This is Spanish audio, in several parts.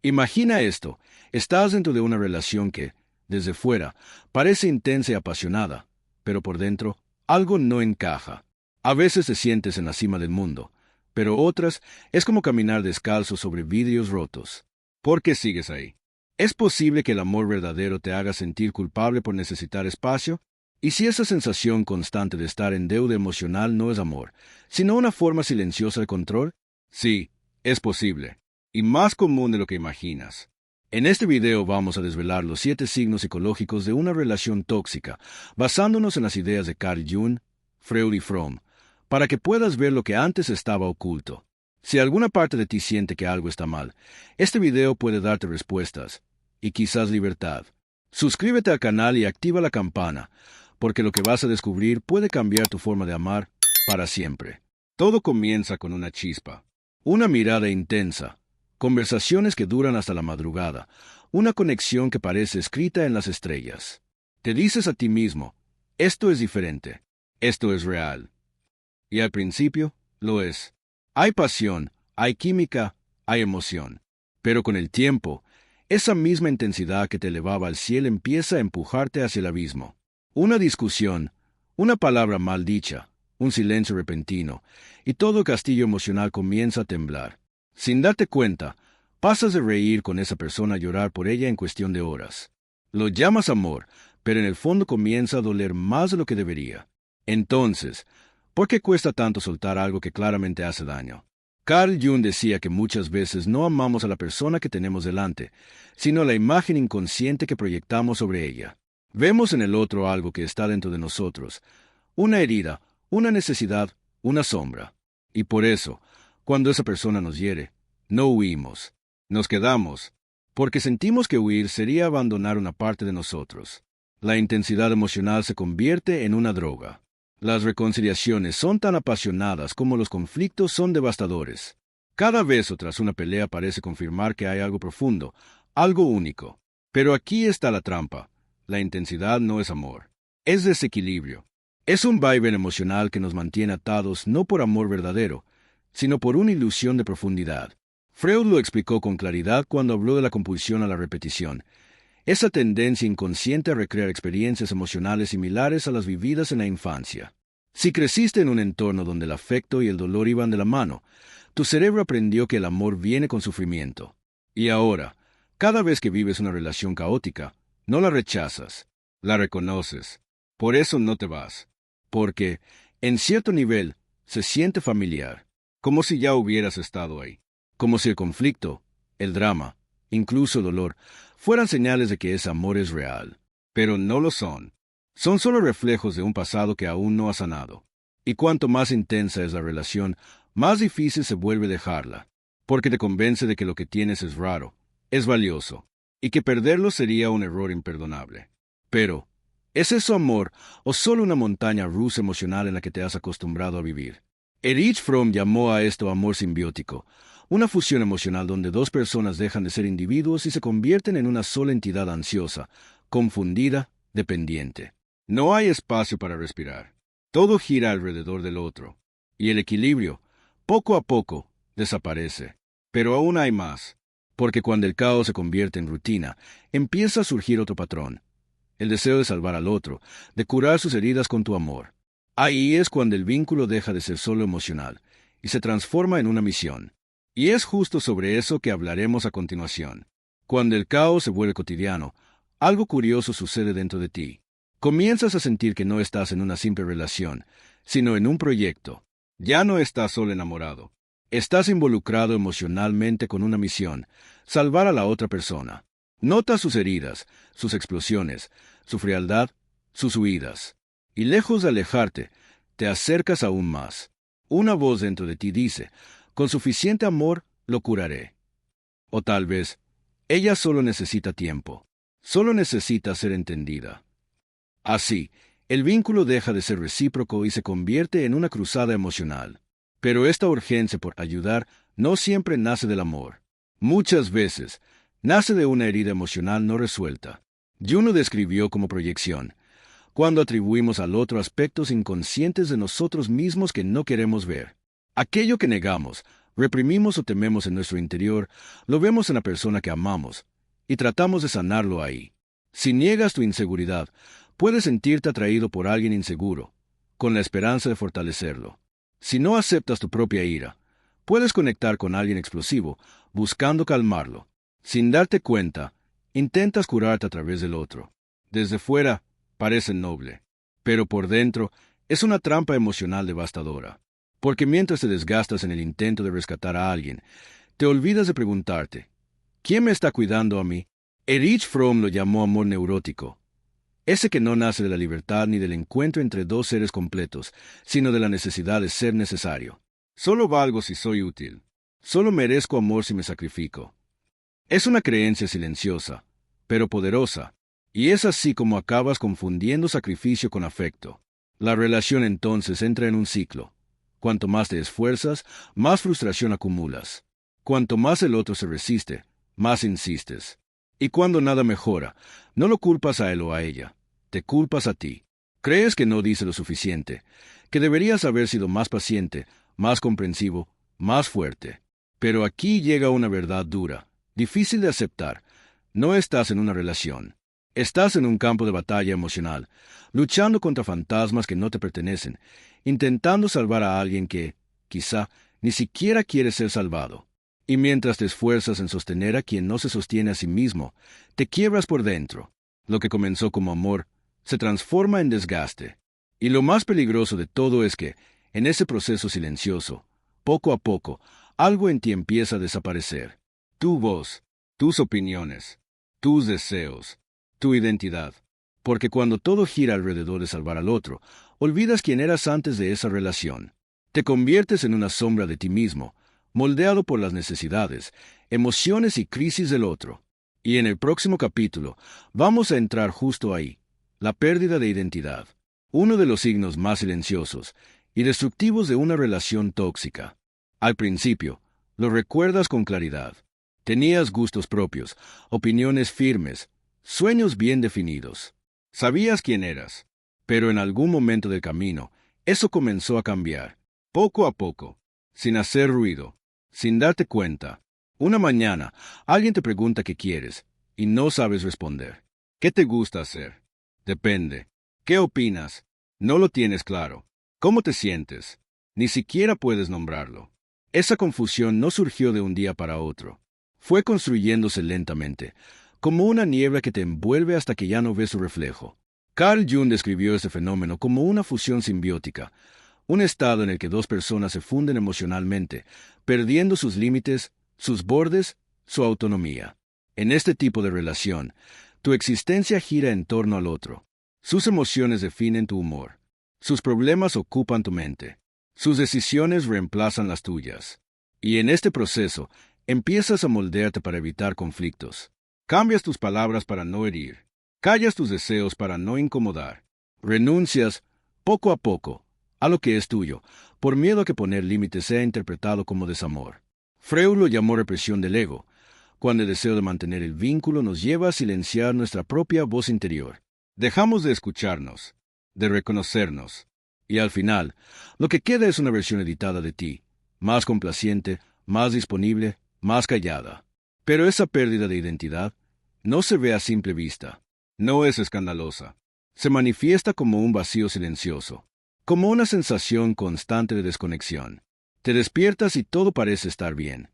Imagina esto, estás dentro de una relación que, desde fuera, parece intensa y apasionada, pero por dentro, algo no encaja. A veces te sientes en la cima del mundo, pero otras es como caminar descalzo sobre vidrios rotos. ¿Por qué sigues ahí? ¿Es posible que el amor verdadero te haga sentir culpable por necesitar espacio? ¿Y si esa sensación constante de estar en deuda emocional no es amor, sino una forma silenciosa de control? Sí, es posible, y más común de lo que imaginas. En este video vamos a desvelar los 7 signos psicológicos de una relación tóxica, basándonos en las ideas de Carl Jung, Freud y Fromm, para que puedas ver lo que antes estaba oculto. Si alguna parte de ti siente que algo está mal, este video puede darte respuestas, y quizás libertad. Suscríbete al canal y activa la campana, porque lo que vas a descubrir puede cambiar tu forma de amar para siempre. Todo comienza con una chispa, una mirada intensa, conversaciones que duran hasta la madrugada, una conexión que parece escrita en las estrellas. Te dices a ti mismo, esto es diferente, esto es real. Y al principio, lo es. Hay pasión, hay química, hay emoción. Pero con el tiempo, esa misma intensidad que te elevaba al cielo empieza a empujarte hacia el abismo. Una discusión, una palabra mal dicha, un silencio repentino, y todo el castillo emocional comienza a temblar. Sin darte cuenta, pasas de reír con esa persona a llorar por ella en cuestión de horas. Lo llamas amor, pero en el fondo comienza a doler más de lo que debería. Entonces, ¿por qué cuesta tanto soltar algo que claramente hace daño? Carl Jung decía que muchas veces no amamos a la persona que tenemos delante, sino la imagen inconsciente que proyectamos sobre ella. Vemos en el otro algo que está dentro de nosotros, una herida, una necesidad, una sombra. Y por eso, cuando esa persona nos hiere, no huimos, nos quedamos, porque sentimos que huir sería abandonar una parte de nosotros. La intensidad emocional se convierte en una droga. Las reconciliaciones son tan apasionadas como los conflictos son devastadores. Cada beso tras una pelea parece confirmar que hay algo profundo, algo único. Pero aquí está la trampa. La intensidad no es amor. Es desequilibrio. Es un vaivén emocional que nos mantiene atados no por amor verdadero, sino por una ilusión de profundidad. Freud lo explicó con claridad cuando habló de la compulsión a la repetición, esa tendencia inconsciente a recrear experiencias emocionales similares a las vividas en la infancia. Si creciste en un entorno donde el afecto y el dolor iban de la mano, tu cerebro aprendió que el amor viene con sufrimiento. Y ahora, cada vez que vives una relación caótica, no la rechazas, la reconoces. Por eso no te vas. Porque, en cierto nivel, se siente familiar, como si ya hubieras estado ahí. Como si el conflicto, el drama, incluso el dolor, fueran señales de que ese amor es real. Pero no lo son. Son solo reflejos de un pasado que aún no ha sanado. Y cuanto más intensa es la relación, más difícil se vuelve dejarla. Porque te convence de que lo que tienes es raro, es valioso, y que perderlo sería un error imperdonable. Pero, ¿es eso amor o solo una montaña rusa emocional en la que te has acostumbrado a vivir? Erich Fromm llamó a esto amor simbiótico, una fusión emocional donde dos personas dejan de ser individuos y se convierten en una sola entidad ansiosa, confundida, dependiente. No hay espacio para respirar. Todo gira alrededor del otro. Y el equilibrio, poco a poco, desaparece. Pero aún hay más. Porque cuando el caos se convierte en rutina, empieza a surgir otro patrón. El deseo de salvar al otro, de curar sus heridas con tu amor. Ahí es cuando el vínculo deja de ser solo emocional y se transforma en una misión. Y es justo sobre eso que hablaremos a continuación. Cuando el caos se vuelve cotidiano, algo curioso sucede dentro de ti. Comienzas a sentir que no estás en una simple relación, sino en un proyecto. Ya no estás solo enamorado. Estás involucrado emocionalmente con una misión, salvar a la otra persona. Notas sus heridas, sus explosiones, su frialdad, sus huidas. Y lejos de alejarte, te acercas aún más. Una voz dentro de ti dice, con suficiente amor lo curaré. O tal vez, ella solo necesita tiempo, solo necesita ser entendida. Así, el vínculo deja de ser recíproco y se convierte en una cruzada emocional. Pero esta urgencia por ayudar no siempre nace del amor. Muchas veces, nace de una herida emocional no resuelta. Jung lo describió como proyección, cuando atribuimos al otro aspectos inconscientes de nosotros mismos que no queremos ver. Aquello que negamos, reprimimos o tememos en nuestro interior, lo vemos en la persona que amamos, y tratamos de sanarlo ahí. Si niegas tu inseguridad, puedes sentirte atraído por alguien inseguro, con la esperanza de fortalecerlo. Si no aceptas tu propia ira, puedes conectar con alguien explosivo, buscando calmarlo. Sin darte cuenta, intentas curarte a través del otro. Desde fuera, parece noble, pero por dentro es una trampa emocional devastadora. Porque mientras te desgastas en el intento de rescatar a alguien, te olvidas de preguntarte, ¿quién me está cuidando a mí? Erich Fromm lo llamó amor neurótico. Ese que no nace de la libertad ni del encuentro entre dos seres completos, sino de la necesidad de ser necesario. Solo valgo si soy útil. Solo merezco amor si me sacrifico. Es una creencia silenciosa, pero poderosa, y es así como acabas confundiendo sacrificio con afecto. La relación entonces entra en un ciclo. Cuanto más te esfuerzas, más frustración acumulas. Cuanto más el otro se resiste, más insistes. Y cuando nada mejora, no lo culpas a él o a ella, te culpas a ti. Crees que no dice lo suficiente, que deberías haber sido más paciente, más comprensivo, más fuerte. Pero aquí llega una verdad dura, difícil de aceptar. No estás en una relación. Estás en un campo de batalla emocional, luchando contra fantasmas que no te pertenecen, intentando salvar a alguien que, quizá, ni siquiera quiere ser salvado. Y mientras te esfuerzas en sostener a quien no se sostiene a sí mismo, te quiebras por dentro. Lo que comenzó como amor se transforma en desgaste. Y lo más peligroso de todo es que, en ese proceso silencioso, poco a poco, algo en ti empieza a desaparecer. Tu voz, tus opiniones, tus deseos, tu identidad. Porque cuando todo gira alrededor de salvar al otro, olvidas quién eras antes de esa relación. Te conviertes en una sombra de ti mismo, moldeado por las necesidades, emociones y crisis del otro. Y en el próximo capítulo vamos a entrar justo ahí, la pérdida de identidad, uno de los signos más silenciosos y destructivos de una relación tóxica. Al principio, lo recuerdas con claridad. Tenías gustos propios, opiniones firmes, sueños bien definidos. Sabías quién eras, pero en algún momento del camino, eso comenzó a cambiar, poco a poco, sin hacer ruido, sin darte cuenta. Una mañana, alguien te pregunta qué quieres, y no sabes responder. ¿Qué te gusta hacer? Depende. ¿Qué opinas? No lo tienes claro. ¿Cómo te sientes? Ni siquiera puedes nombrarlo. Esa confusión no surgió de un día para otro. Fue construyéndose lentamente, como una niebla que te envuelve hasta que ya no ves su reflejo. Carl Jung describió este fenómeno como una fusión simbiótica, un estado en el que dos personas se funden emocionalmente, perdiendo sus límites, sus bordes, su autonomía. En este tipo de relación, tu existencia gira en torno al otro. Sus emociones definen tu humor. Sus problemas ocupan tu mente. Sus decisiones reemplazan las tuyas. Y en este proceso, empiezas a moldearte para evitar conflictos. Cambias tus palabras para no herir. Callas tus deseos para no incomodar. Renuncias, poco a poco, a lo que es tuyo, por miedo a que poner límites sea interpretado como desamor. Freud lo llamó represión del ego, cuando el deseo de mantener el vínculo nos lleva a silenciar nuestra propia voz interior. Dejamos de escucharnos, de reconocernos, y al final, lo que queda es una versión editada de ti, más complaciente, más disponible, más callada. Pero esa pérdida de identidad no se ve a simple vista, no es escandalosa. Se manifiesta como un vacío silencioso, como una sensación constante de desconexión. Te despiertas y todo parece estar bien,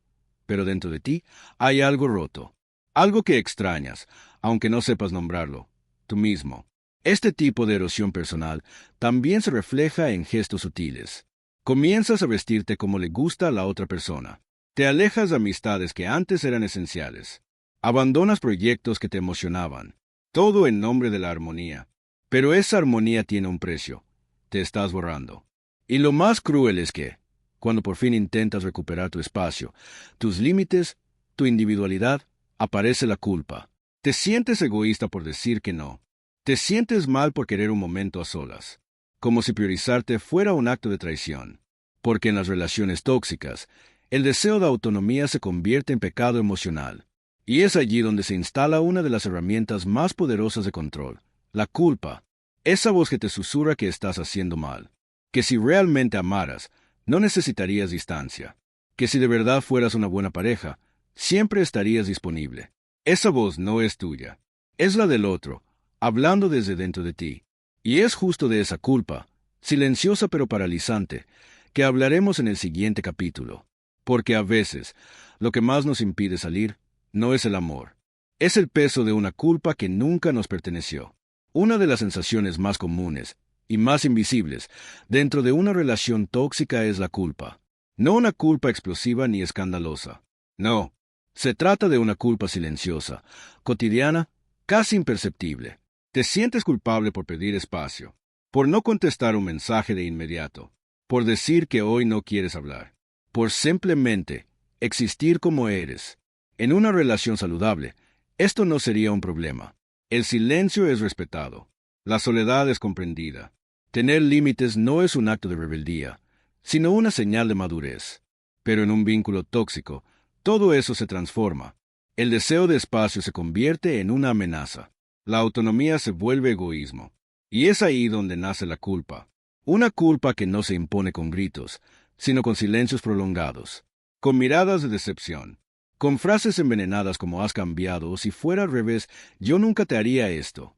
pero dentro de ti hay algo roto, algo que extrañas, aunque no sepas nombrarlo, tú mismo. Este tipo de erosión personal también se refleja en gestos sutiles. Comienzas a vestirte como le gusta a la otra persona. Te alejas de amistades que antes eran esenciales. Abandonas proyectos que te emocionaban. Todo en nombre de la armonía. Pero esa armonía tiene un precio. Te estás borrando. Y lo más cruel es que, cuando por fin intentas recuperar tu espacio, tus límites, tu individualidad, aparece la culpa. Te sientes egoísta por decir que no. Te sientes mal por querer un momento a solas, como si priorizarte fuera un acto de traición. Porque en las relaciones tóxicas, el deseo de autonomía se convierte en pecado emocional. Y es allí donde se instala una de las herramientas más poderosas de control, la culpa. Esa voz que te susurra que estás haciendo mal, que si realmente amaras, no necesitarías distancia. que si de verdad fueras una buena pareja, siempre estarías disponible. Esa voz no es tuya, es la del otro, hablando desde dentro de ti. Y es justo de esa culpa, silenciosa pero paralizante, que hablaremos en el siguiente capítulo. Porque a veces, lo que más nos impide salir, no es el amor. Es el peso de una culpa que nunca nos perteneció. Una de las sensaciones más comunes y más invisibles dentro de una relación tóxica es la culpa. No una culpa explosiva ni escandalosa. No. Se trata de una culpa silenciosa, cotidiana, casi imperceptible. Te sientes culpable por pedir espacio, por no contestar un mensaje de inmediato, por decir que hoy no quieres hablar, por simplemente existir como eres. En una relación saludable, esto no sería un problema. El silencio es respetado. La soledad es comprendida. Tener límites no es un acto de rebeldía, sino una señal de madurez. Pero en un vínculo tóxico, todo eso se transforma. El deseo de espacio se convierte en una amenaza. La autonomía se vuelve egoísmo. Y es ahí donde nace la culpa. Una culpa que no se impone con gritos, sino con silencios prolongados, con miradas de decepción, con frases envenenadas como has cambiado o si fuera al revés, yo nunca te haría esto.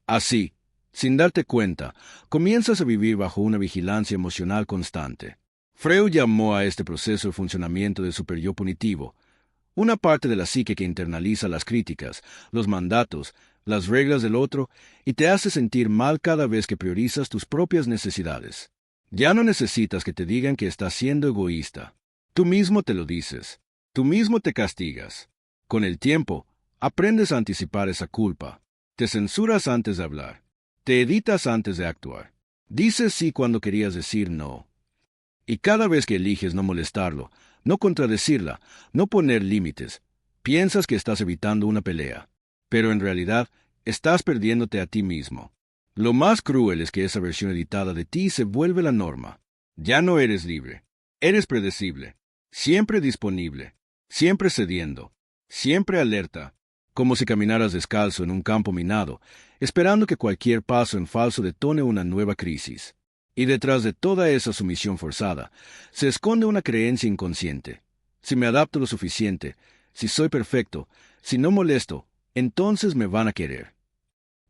Así, sin darte cuenta, comienzas a vivir bajo una vigilancia emocional constante. Freud llamó a este proceso el funcionamiento del superyo punitivo, una parte de la psique que internaliza las críticas, los mandatos, las reglas del otro y te hace sentir mal cada vez que priorizas tus propias necesidades. Ya no necesitas que te digan que estás siendo egoísta. Tú mismo te lo dices. Tú mismo te castigas. Con el tiempo, aprendes a anticipar esa culpa. Te censuras antes de hablar. Te editas antes de actuar. Dices sí cuando querías decir no. Y cada vez que eliges no molestarlo, no contradecirla, no poner límites, piensas que estás evitando una pelea. Pero en realidad, estás perdiéndote a ti mismo. Lo más cruel es que esa versión editada de ti se vuelve la norma. Ya no eres libre. Eres predecible. Siempre disponible. Siempre cediendo. Siempre alerta. Como si caminaras descalzo en un campo minado, esperando que cualquier paso en falso detone una nueva crisis. Y detrás de toda esa sumisión forzada, se esconde una creencia inconsciente. Si me adapto lo suficiente, si soy perfecto, si no molesto, entonces me van a querer.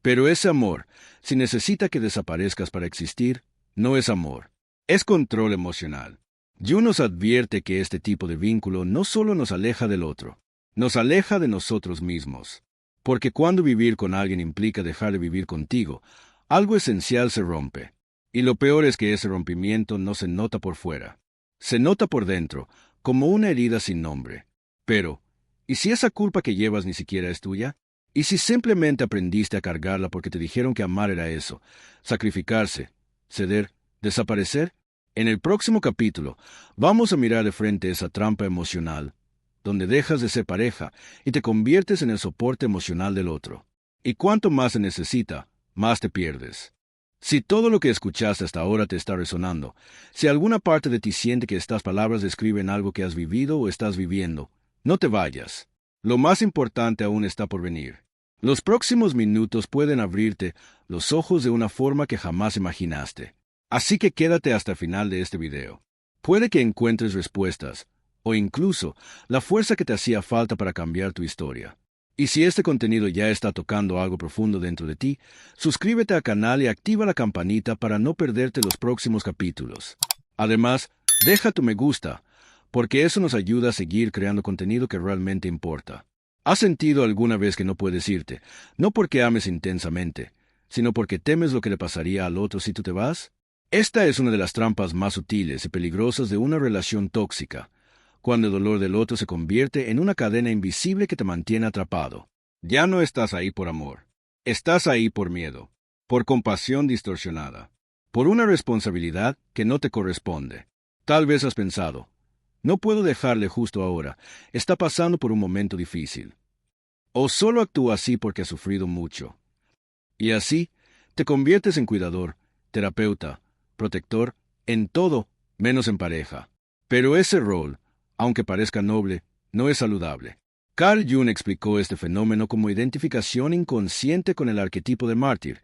Pero ese amor, si necesita que desaparezcas para existir, no es amor, es control emocional. Jung nos advierte que este tipo de vínculo no solo nos aleja del otro, nos aleja de nosotros mismos. Porque cuando vivir con alguien implica dejar de vivir contigo, algo esencial se rompe. Y lo peor es que ese rompimiento no se nota por fuera. Se nota por dentro, como una herida sin nombre. Pero, ¿y si esa culpa que llevas ni siquiera es tuya? ¿Y si simplemente aprendiste a cargarla porque te dijeron que amar era eso? Sacrificarse, ceder, desaparecer. En el próximo capítulo, vamos a mirar de frente esa trampa emocional, donde dejas de ser pareja y te conviertes en el soporte emocional del otro. Y cuanto más se necesita, más te pierdes. Si todo lo que escuchaste hasta ahora te está resonando, si alguna parte de ti siente que estas palabras describen algo que has vivido o estás viviendo, no te vayas. Lo más importante aún está por venir. Los próximos minutos pueden abrirte los ojos de una forma que jamás imaginaste. Así que quédate hasta el final de este video. Puede que encuentres respuestas, o incluso la fuerza que te hacía falta para cambiar tu historia. Y si este contenido ya está tocando algo profundo dentro de ti, suscríbete al canal y activa la campanita para no perderte los próximos capítulos. Además, deja tu me gusta, porque eso nos ayuda a seguir creando contenido que realmente importa. ¿Has sentido alguna vez que no puedes irte, no porque ames intensamente, sino porque temes lo que le pasaría al otro si tú te vas? Esta es una de las trampas más sutiles y peligrosas de una relación tóxica, cuando el dolor del otro se convierte en una cadena invisible que te mantiene atrapado. Ya no estás ahí por amor. Estás ahí por miedo, por compasión distorsionada, por una responsabilidad que no te corresponde. Tal vez has pensado, no puedo dejarle justo ahora, está pasando por un momento difícil. O solo actúa así porque ha sufrido mucho. Y así, te conviertes en cuidador, terapeuta, protector, en todo, menos en pareja. Pero ese rol, aunque parezca noble, no es saludable. Carl Jung explicó este fenómeno como identificación inconsciente con el arquetipo de mártir,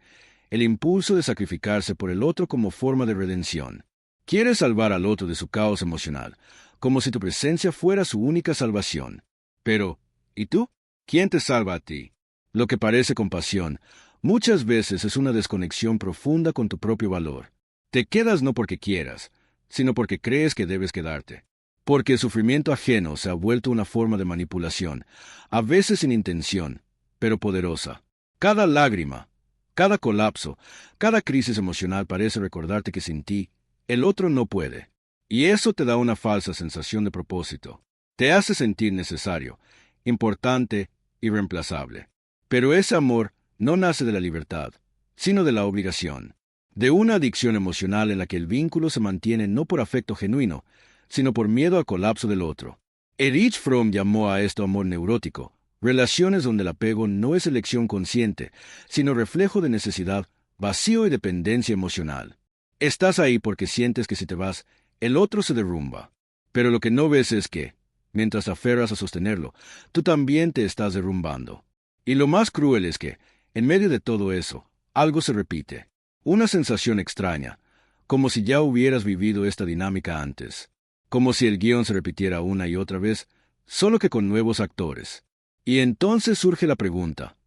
el impulso de sacrificarse por el otro como forma de redención. Quieres salvar al otro de su caos emocional, como si tu presencia fuera su única salvación. Pero, ¿y tú? ¿Quién te salva a ti? Lo que parece compasión, muchas veces es una desconexión profunda con tu propio valor. Te quedas no porque quieras, sino porque crees que debes quedarte. Porque el sufrimiento ajeno se ha vuelto una forma de manipulación, a veces sin intención, pero poderosa. Cada lágrima, cada colapso, cada crisis emocional parece recordarte que sin ti, el otro no puede. Y eso te da una falsa sensación de propósito. Te hace sentir necesario, importante, irreemplazable. Pero ese amor no nace de la libertad, sino de la obligación. De una adicción emocional en la que el vínculo se mantiene no por afecto genuino, sino por miedo al colapso del otro. Erich Fromm llamó a esto amor neurótico, relaciones donde el apego no es elección consciente, sino reflejo de necesidad, vacío y dependencia emocional. Estás ahí porque sientes que si te vas, el otro se derrumba. Pero lo que no ves es que, mientras te aferras a sostenerlo, tú también te estás derrumbando. Y lo más cruel es que, en medio de todo eso, algo se repite. Una sensación extraña, como si ya hubieras vivido esta dinámica antes. Como si el guión se repitiera una y otra vez, solo que con nuevos actores. Y entonces surge la pregunta,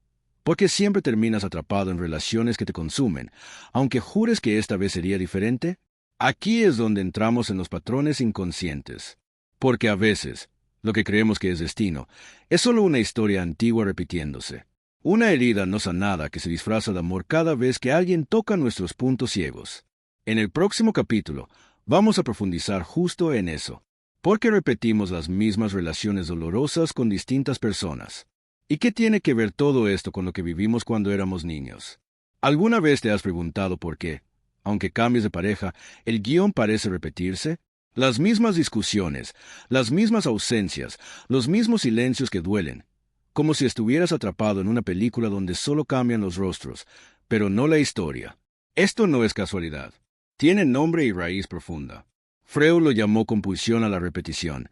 ¿por qué siempre terminas atrapado en relaciones que te consumen, aunque jures que esta vez sería diferente? Aquí es donde entramos en los patrones inconscientes. Porque a veces, lo que creemos que es destino, es solo una historia antigua repitiéndose. Una herida no sanada que se disfraza de amor cada vez que alguien toca nuestros puntos ciegos. En el próximo capítulo, vamos a profundizar justo en eso. ¿Por qué repetimos las mismas relaciones dolorosas con distintas personas? ¿Y qué tiene que ver todo esto con lo que vivimos cuando éramos niños? ¿Alguna vez te has preguntado por qué, aunque cambies de pareja, el guión parece repetirse? Las mismas discusiones, las mismas ausencias, los mismos silencios que duelen, como si estuvieras atrapado en una película donde solo cambian los rostros, pero no la historia. Esto no es casualidad. Tiene nombre y raíz profunda. Freud lo llamó compulsión a la repetición,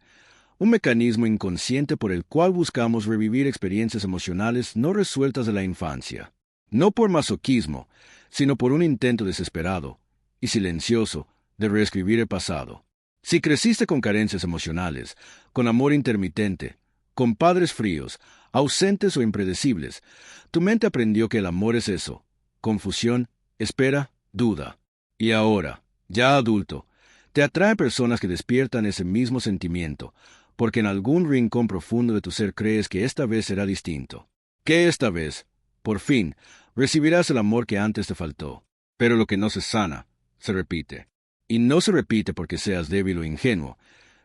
un mecanismo inconsciente por el cual buscamos revivir experiencias emocionales no resueltas de la infancia. No por masoquismo, sino por un intento desesperado y silencioso de reescribir el pasado. Si creciste con carencias emocionales, con amor intermitente, con padres fríos, ausentes o impredecibles, tu mente aprendió que el amor es eso: confusión, espera, duda. Y ahora, ya adulto, te atraen personas que despiertan ese mismo sentimiento, porque en algún rincón profundo de tu ser crees que esta vez será distinto. Que esta vez, por fin, recibirás el amor que antes te faltó. Pero lo que no se sana, se repite. Y no se repite porque seas débil o ingenuo,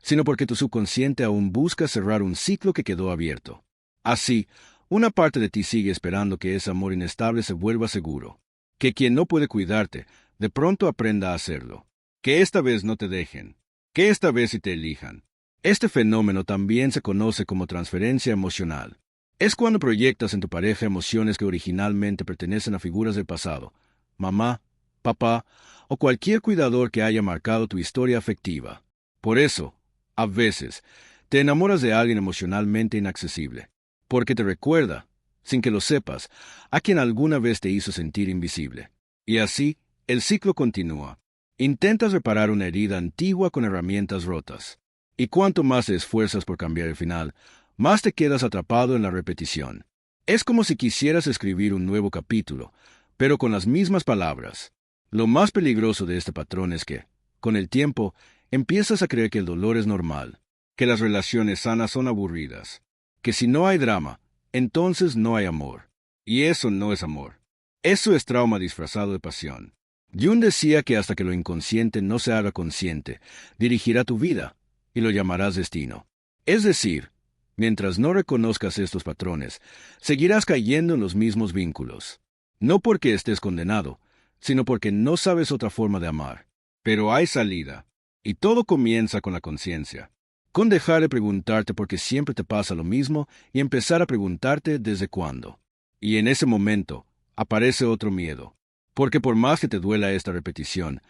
sino porque tu subconsciente aún busca cerrar un ciclo que quedó abierto. Así, una parte de ti sigue esperando que ese amor inestable se vuelva seguro, que quien no puede cuidarte, de pronto aprenda a hacerlo, que esta vez no te dejen, que esta vez sí te elijan. Este fenómeno también se conoce como transferencia emocional. Es cuando proyectas en tu pareja emociones que originalmente pertenecen a figuras del pasado, mamá, papá o cualquier cuidador que haya marcado tu historia afectiva. Por eso, a veces, te enamoras de alguien emocionalmente inaccesible, porque te recuerda, sin que lo sepas, a quien alguna vez te hizo sentir invisible. Y así, el ciclo continúa. Intentas reparar una herida antigua con herramientas rotas. Y cuanto más te esfuerzas por cambiar el final, más te quedas atrapado en la repetición. Es como si quisieras escribir un nuevo capítulo, pero con las mismas palabras. Lo más peligroso de este patrón es que, con el tiempo, empiezas a creer que el dolor es normal, que las relaciones sanas son aburridas, que si no hay drama, entonces no hay amor. Y eso no es amor. Eso es trauma disfrazado de pasión. Jung decía que hasta que lo inconsciente no se haga consciente, dirigirá tu vida, y lo llamarás destino. Es decir, mientras no reconozcas estos patrones, seguirás cayendo en los mismos vínculos. No porque estés condenado, sino porque no sabes otra forma de amar. Pero hay salida, y todo comienza con la conciencia. Con dejar de preguntarte por qué siempre te pasa lo mismo y empezar a preguntarte desde cuándo. Y en ese momento, aparece otro miedo. Porque por más que te duela esta repetición,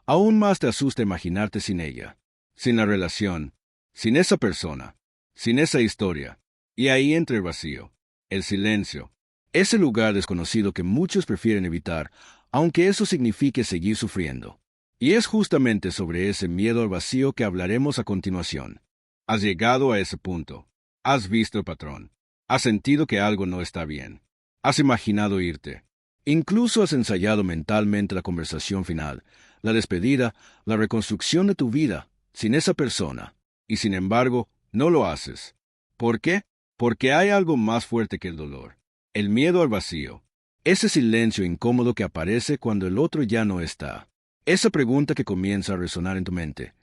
aún más te asusta imaginarte sin ella, sin la relación, sin esa persona, sin esa historia. Y ahí entra el vacío, el silencio, ese lugar desconocido que muchos prefieren evitar, aunque eso signifique seguir sufriendo. Y es justamente sobre ese miedo al vacío que hablaremos a continuación. Has llegado a ese punto. Has visto el patrón. Has sentido que algo no está bien. Has imaginado irte. Incluso has ensayado mentalmente la conversación final, la despedida, la reconstrucción de tu vida, sin esa persona. Y sin embargo, no lo haces. ¿Por qué? Porque hay algo más fuerte que el dolor. El miedo al vacío. Ese silencio incómodo que aparece cuando el otro ya no está. Esa pregunta que comienza a resonar en tu mente.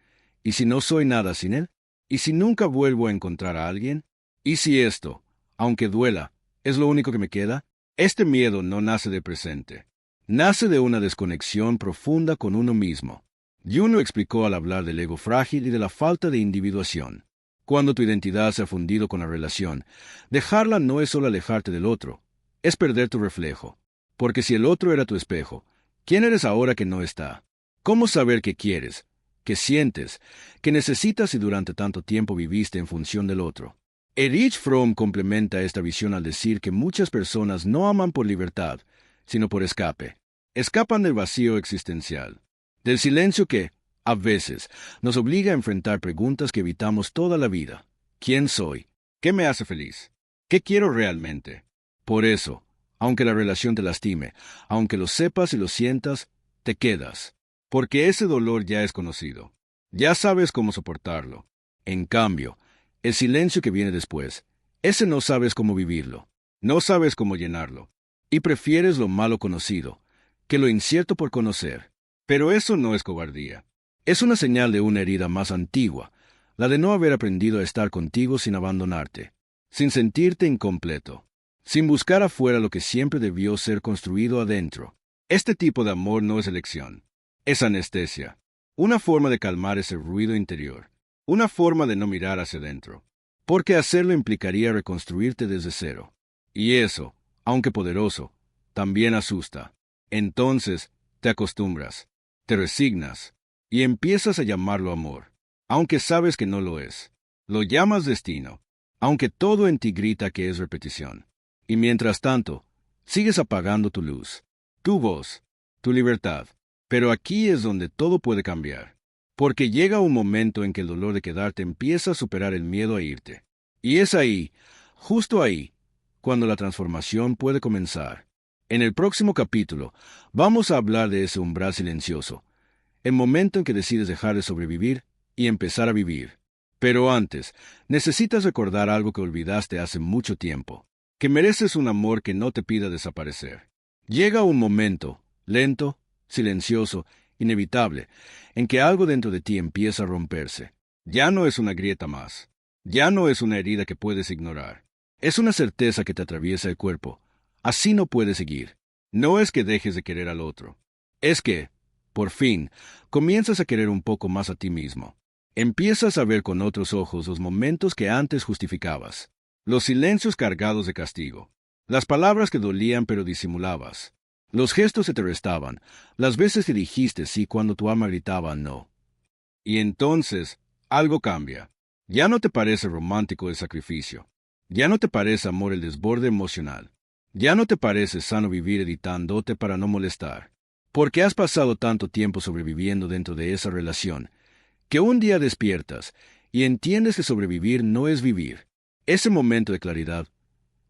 ¿Y si no soy nada sin él? ¿Y si nunca vuelvo a encontrar a alguien? ¿Y si esto, aunque duela, es lo único que me queda? Este miedo no nace de presente. Nace de una desconexión profunda con uno mismo. Jung lo explicó al hablar del ego frágil y de la falta de individuación. Cuando tu identidad se ha fundido con la relación, dejarla no es solo alejarte del otro, es perder tu reflejo. Porque si el otro era tu espejo, ¿quién eres ahora que no está? ¿Cómo saber qué quieres, qué sientes, qué necesitas si durante tanto tiempo viviste en función del otro? Erich Fromm complementa esta visión al decir que muchas personas no aman por libertad, sino por escape. Escapan del vacío existencial, del silencio que, a veces, nos obliga a enfrentar preguntas que evitamos toda la vida. ¿Quién soy? ¿Qué me hace feliz? ¿Qué quiero realmente? Por eso, aunque la relación te lastime, aunque lo sepas y lo sientas, te quedas. Porque ese dolor ya es conocido. Ya sabes cómo soportarlo. En cambio, el silencio que viene después, ese no sabes cómo vivirlo. No sabes cómo llenarlo. Y prefieres lo malo conocido, que lo incierto por conocer. Pero eso no es cobardía. Es una señal de una herida más antigua, la de no haber aprendido a estar contigo sin abandonarte, sin sentirte incompleto, sin buscar afuera lo que siempre debió ser construido adentro. Este tipo de amor no es elección, es anestesia, una forma de calmar ese ruido interior, una forma de no mirar hacia adentro, porque hacerlo implicaría reconstruirte desde cero. Y eso, aunque poderoso, también asusta. Entonces, te acostumbras, te resignas, y empiezas a llamarlo amor, aunque sabes que no lo es. Lo llamas destino, aunque todo en ti grita que es repetición. Y mientras tanto, sigues apagando tu luz, tu voz, tu libertad. Pero aquí es donde todo puede cambiar. Porque llega un momento en que el dolor de quedarte empieza a superar el miedo a irte. Y es ahí, justo ahí, cuando la transformación puede comenzar. En el próximo capítulo, vamos a hablar de ese umbral silencioso, el momento en que decides dejar de sobrevivir y empezar a vivir. Pero antes, necesitas recordar algo que olvidaste hace mucho tiempo, que mereces un amor que no te pida desaparecer. Llega un momento, lento, silencioso, inevitable, en que algo dentro de ti empieza a romperse. Ya no es una grieta más. Ya no es una herida que puedes ignorar. Es una certeza que te atraviesa el cuerpo. Así no puedes seguir. No es que dejes de querer al otro. Es que, por fin, comienzas a querer un poco más a ti mismo. Empiezas a ver con otros ojos los momentos que antes justificabas. Los silencios cargados de castigo. Las palabras que dolían pero disimulabas. Los gestos se te restaban, las veces que dijiste sí cuando tu alma gritaba no. Y entonces, algo cambia. Ya no te parece romántico el sacrificio. Ya no te parece amor el desborde emocional. Ya no te parece sano vivir editándote para no molestar. Porque has pasado tanto tiempo sobreviviendo dentro de esa relación, que un día despiertas y entiendes que sobrevivir no es vivir. Ese momento de claridad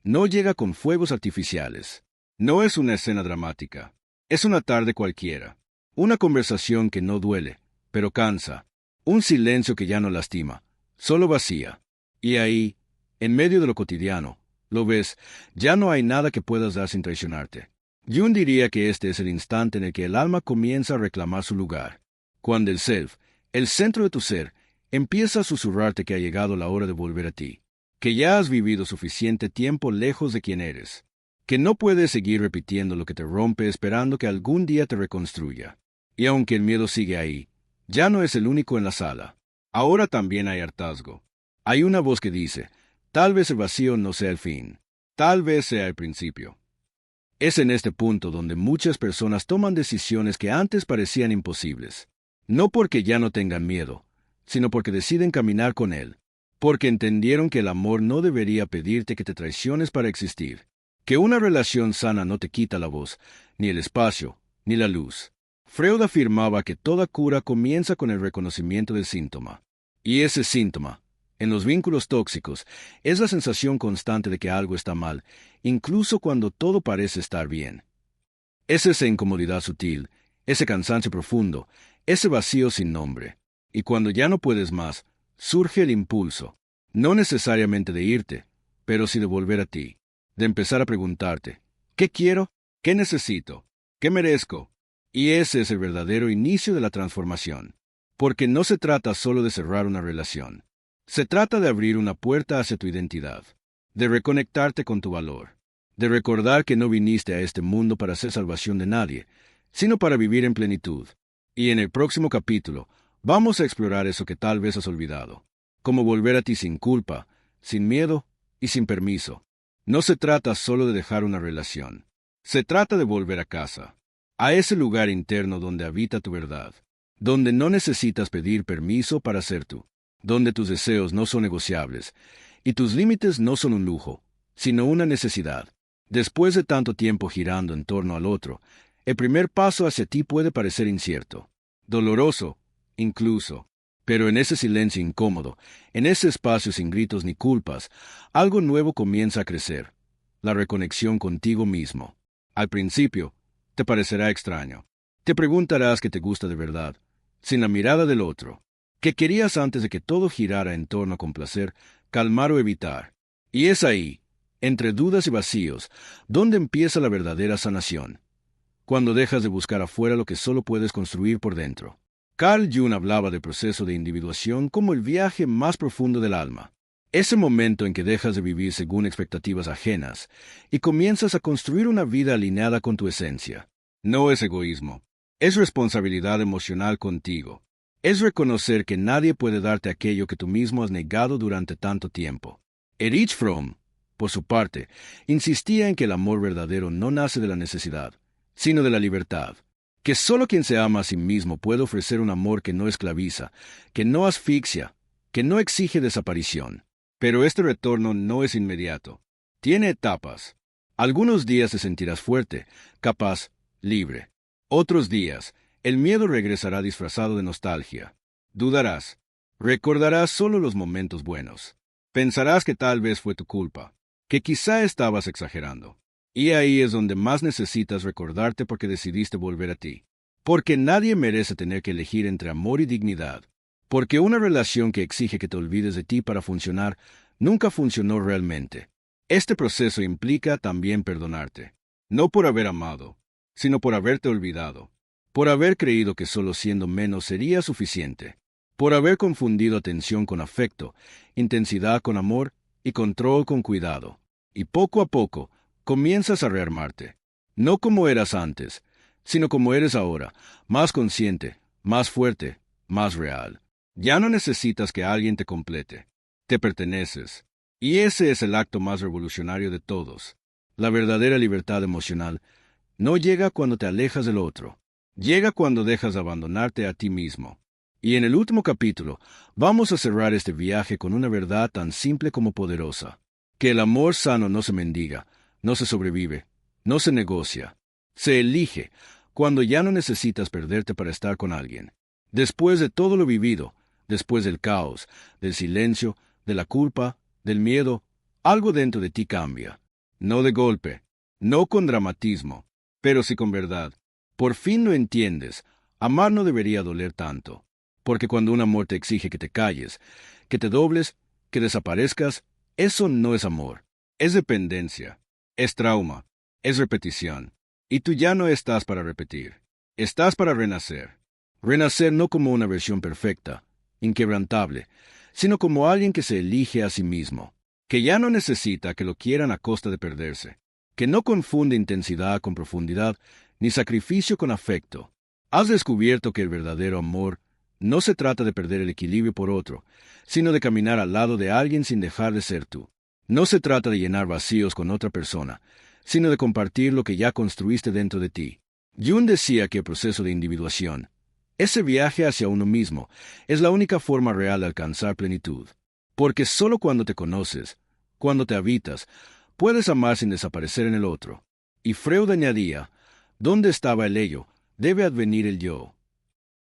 no llega con fuegos artificiales. No es una escena dramática. Es una tarde cualquiera. Una conversación que no duele, pero cansa. Un silencio que ya no lastima, solo vacía. Y ahí, en medio de lo cotidiano, lo ves, ya no hay nada que puedas dar sin traicionarte. Jung diría que este es el instante en el que el alma comienza a reclamar su lugar. Cuando el self, el centro de tu ser, empieza a susurrarte que ha llegado la hora de volver a ti. Que ya has vivido suficiente tiempo lejos de quien eres. Que no puedes seguir repitiendo lo que te rompe esperando que algún día te reconstruya. Y aunque el miedo sigue ahí, ya no es el único en la sala. Ahora también hay hartazgo. Hay una voz que dice, tal vez el vacío no sea el fin. Tal vez sea el principio. Es en este punto donde muchas personas toman decisiones que antes parecían imposibles. No porque ya no tengan miedo, sino porque deciden caminar con él. Porque entendieron que el amor no debería pedirte que te traiciones para existir. Que una relación sana no te quita la voz, ni el espacio, ni la luz. Freud afirmaba que toda cura comienza con el reconocimiento del síntoma. Y ese síntoma, En los vínculos tóxicos, es la sensación constante de que algo está mal, incluso cuando todo parece estar bien. Es esa incomodidad sutil, ese cansancio profundo, ese vacío sin nombre. Y cuando ya no puedes más, surge el impulso, no necesariamente de irte, pero sí de volver a ti, de empezar a preguntarte, ¿qué quiero? ¿Qué necesito? ¿Qué merezco? Y ese es el verdadero inicio de la transformación. Porque no se trata solo de cerrar una relación. Se trata de abrir una puerta hacia tu identidad, de reconectarte con tu valor, de recordar que no viniste a este mundo para hacer salvación de nadie, sino para vivir en plenitud. Y en el próximo capítulo, vamos a explorar eso que tal vez has olvidado, cómo volver a ti sin culpa, sin miedo y sin permiso. No se trata solo de dejar una relación. Se trata de volver a casa, a ese lugar interno donde habita tu verdad, donde no necesitas pedir permiso para ser tú, donde tus deseos no son negociables y tus límites no son un lujo, sino una necesidad. Después de tanto tiempo girando en torno al otro, el primer paso hacia ti puede parecer incierto, doloroso, incluso. Pero en ese silencio incómodo, en ese espacio sin gritos ni culpas, algo nuevo comienza a crecer, la reconexión contigo mismo. Al principio, te parecerá extraño. Te preguntarás qué te gusta de verdad, sin la mirada del otro, qué querías antes de que todo girara en torno a complacer, calmar o evitar. Y es ahí, entre dudas y vacíos, donde empieza la verdadera sanación. Cuando dejas de buscar afuera lo que solo puedes construir por dentro. Carl Jung hablaba del proceso de individuación como el viaje más profundo del alma. Ese momento en que dejas de vivir según expectativas ajenas y comienzas a construir una vida alineada con tu esencia. No es egoísmo, es responsabilidad emocional contigo. Es reconocer que nadie puede darte aquello que tú mismo has negado durante tanto tiempo. Erich Fromm, por su parte, insistía en que el amor verdadero no nace de la necesidad, sino de la libertad. Que solo quien se ama a sí mismo puede ofrecer un amor que no esclaviza, que no asfixia, que no exige desaparición. Pero este retorno no es inmediato. Tiene etapas. Algunos días te sentirás fuerte, capaz, libre. Otros días, el miedo regresará disfrazado de nostalgia. Dudarás. Recordarás solo los momentos buenos. Pensarás que tal vez fue tu culpa, que quizá estabas exagerando. Y ahí es donde más necesitas recordarte porque decidiste volver a ti. Porque nadie merece tener que elegir entre amor y dignidad. Porque una relación que exige que te olvides de ti para funcionar nunca funcionó realmente. Este proceso implica también perdonarte. No por haber amado, sino por haberte olvidado. Por haber creído que solo siendo menos sería suficiente. Por haber confundido atención con afecto, intensidad con amor y control con cuidado. Y poco a poco, comienzas a rearmarte, no como eras antes, sino como eres ahora, más consciente, más fuerte, más real. Ya no necesitas que alguien te complete, te perteneces. Y ese es el acto más revolucionario de todos. La verdadera libertad emocional no llega cuando te alejas del otro, llega cuando dejas de abandonarte a ti mismo. Y en el último capítulo, vamos a cerrar este viaje con una verdad tan simple como poderosa, que el amor sano no se mendiga, no se sobrevive, no se negocia. Se elige cuando ya no necesitas perderte para estar con alguien. Después de todo lo vivido, después del caos, del silencio, de la culpa, del miedo, algo dentro de ti cambia. No de golpe, no con dramatismo, pero sí con verdad. Por fin lo entiendes. Amar no debería doler tanto. Porque cuando un amor te exige que te calles, que te dobles, que desaparezcas, eso no es amor. Es dependencia. Es trauma, es repetición. Y tú ya no estás para repetir. Estás para renacer. Renacer no como una versión perfecta, inquebrantable, sino como alguien que se elige a sí mismo, que ya no necesita que lo quieran a costa de perderse, que no confunde intensidad con profundidad, ni sacrificio con afecto. Has descubierto que el verdadero amor no se trata de perder el equilibrio por otro, sino de caminar al lado de alguien sin dejar de ser tú. No se trata de llenar vacíos con otra persona, sino de compartir lo que ya construiste dentro de ti. Jung decía que el proceso de individuación, ese viaje hacia uno mismo, es la única forma real de alcanzar plenitud. Porque solo cuando te conoces, cuando te habitas, puedes amar sin desaparecer en el otro. Y Freud añadía, ¿dónde estaba el ello? Debe advenir el yo.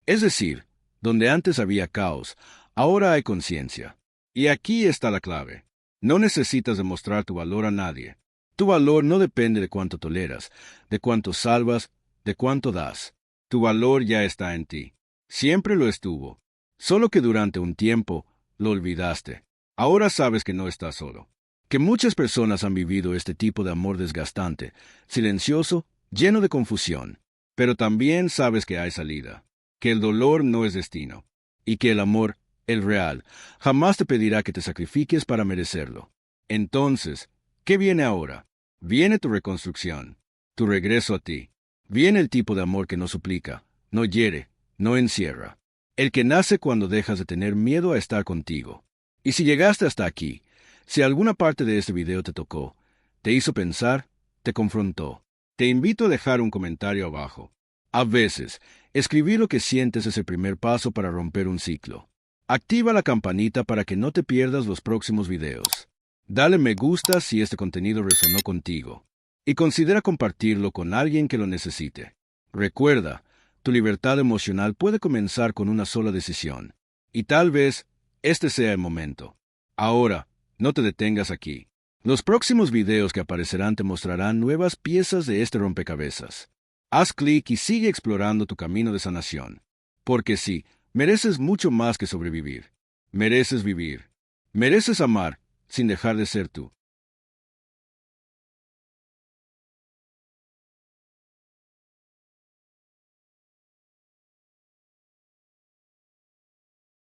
Es decir, donde antes había caos, ahora hay conciencia. Y aquí está la clave. No necesitas demostrar tu valor a nadie. Tu valor no depende de cuánto toleras, de cuánto salvas, de cuánto das. Tu valor ya está en ti. Siempre lo estuvo. Solo que durante un tiempo lo olvidaste. Ahora sabes que no estás solo. Que muchas personas han vivido este tipo de amor desgastante, silencioso, lleno de confusión. Pero también sabes que hay salida. Que el dolor no es destino. Y que el amor, el real, jamás te pedirá que te sacrifiques para merecerlo. Entonces, ¿qué viene ahora? Viene tu reconstrucción, tu regreso a ti. Viene el tipo de amor que no suplica, no hiere, no encierra. El que nace cuando dejas de tener miedo a estar contigo. Y si llegaste hasta aquí, si alguna parte de este video te tocó, te hizo pensar, te confrontó, te invito a dejar un comentario abajo. A veces, escribir lo que sientes es el primer paso para romper un ciclo. Activa la campanita para que no te pierdas los próximos videos. Dale me gusta si este contenido resonó contigo. Y considera compartirlo con alguien que lo necesite. Recuerda, tu libertad emocional puede comenzar con una sola decisión. Y tal vez este sea el momento. Ahora, no te detengas aquí. Los próximos videos que aparecerán te mostrarán nuevas piezas de este rompecabezas. Haz clic y sigue explorando tu camino de sanación. Porque sí, mereces mucho más que sobrevivir. Mereces vivir. Mereces amar sin dejar de ser tú.